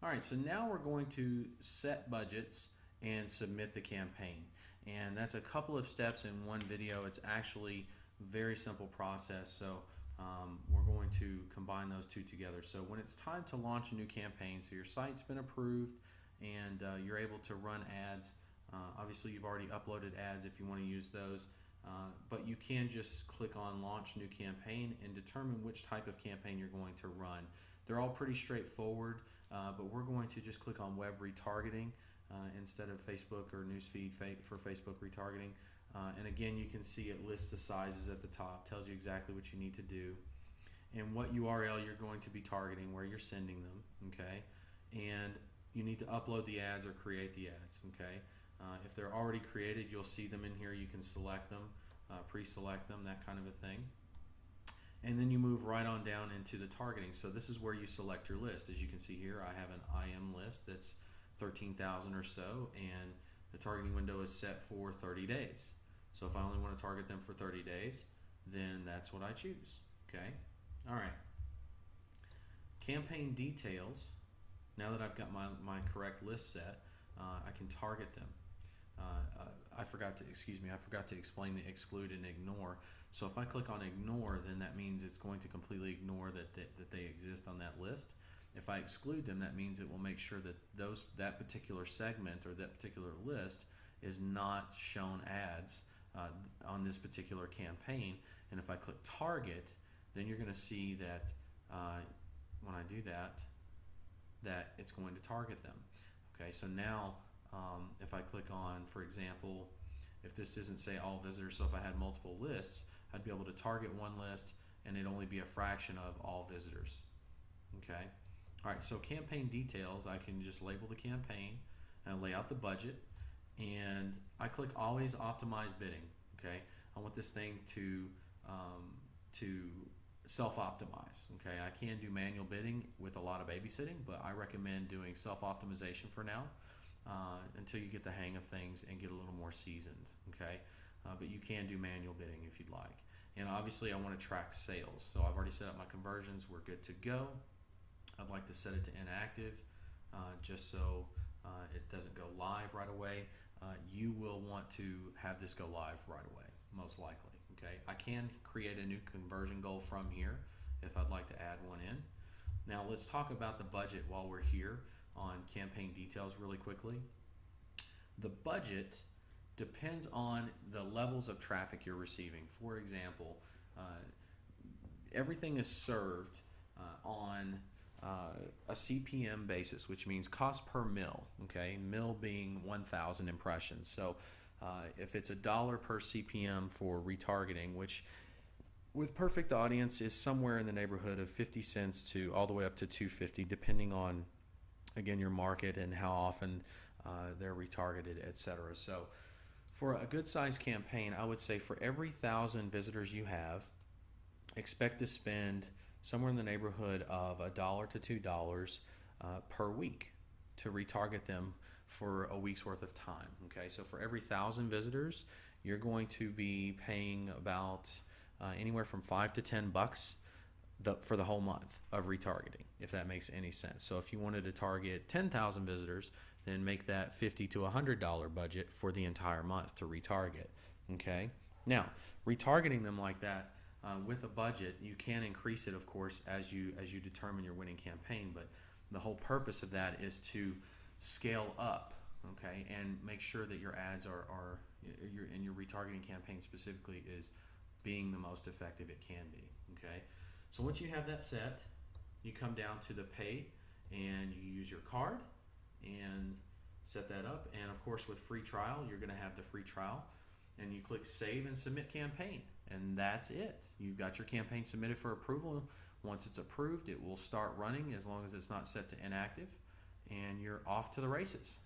All right, so now we're going to set budgets and submit the campaign. And that's a couple of steps in one video. It's actually a very simple process. So we're going to combine those two together. So when it's time to launch a new campaign, so your site's been approved and you're able to run ads. Obviously you've already uploaded ads if you want to use those. But you can just click on launch new campaign and determine which type of campaign you're going to run. They're all pretty straightforward, but we're going to just click on web retargeting instead of Facebook or newsfeed for Facebook retargeting. And again, you can see it lists the sizes at the top, tells you exactly what you need to do and what URL you're going to be targeting, where you're sending them, okay? And you need to upload the ads or create the ads, okay? If they're already created, you'll see them in here. You can select them, pre-select them, that kind of a thing. And then you move right on down into the targeting. So this is where you select your list. As you can see here, I have an IM list that's 13,000 or so, and the targeting window is set for 30 days. So if I only want to target them for 30 days, then that's what I choose, okay? All right. Campaign details. Now that I've got my correct list set, I can target them. I forgot to explain the exclude and ignore. So if I click on ignore, then that means it's going to completely ignore that they exist on that list. If I exclude them, that means it will make sure that that particular segment or that particular list is not shown ads on this particular campaign. And if I click target, then you're going to see that when I do that it's going to target them. Okay, so now if I click on, for example, if this isn't say all visitors, so if I had multiple lists, I'd be able to target one list and it'd only be a fraction of all visitors. Okay, all right, so campaign details, I can just label the campaign and lay out the budget, and I click always optimize bidding. Okay, I want this thing to self-optimize. Okay, I can do manual bidding with a lot of babysitting, but I recommend doing self-optimization for now until you get the hang of things and get a little more seasoned. Okay, but you can do manual bidding if you'd like. And obviously I want to track sales, so I've already set up my conversions. We're good to go. I'd like to set it to inactive just so it doesn't go live right away. You will want to have this go live right away, most likely. Okay, I can create a new conversion goal from here if I'd like to add one in. Now let's talk about the budget while we're here on campaign details really quickly. The budget depends on the levels of traffic you're receiving. For example, everything is served on a CPM basis, which means cost per mil. Okay, mil being 1,000 impressions. So if it's $1 per CPM for retargeting, which with Perfect Audience is somewhere in the neighborhood of 50 cents to all the way up to $2.50, depending on, again, your market and how often they're retargeted, etc. So for a good sized campaign, I would say for every 1,000 visitors you have, expect to spend somewhere in the neighborhood of $1 to $2 per week to retarget them for a week's worth of time. Okay, so for every 1,000 visitors, you're going to be paying about anywhere from $5 to $10 for the whole month of retargeting, if that makes any sense. So if you wanted to target 10,000 visitors, then make that $50 to $100 budget for the entire month to retarget. Okay, now retargeting them like that with a budget, you can increase it, of course, as you determine your winning campaign. But the whole purpose of that is to scale up, okay, and make sure that your ads and your retargeting campaign specifically is being the most effective it can be. Okay, so once you have that set, you come down to the pay and you use your card and set that up. And of course, with free trial, you're going to have the free trial, and you click save and submit campaign, and that's it. You've got your campaign submitted for approval. Once it's approved, it will start running as long as it's not set to inactive, and you're off to the races.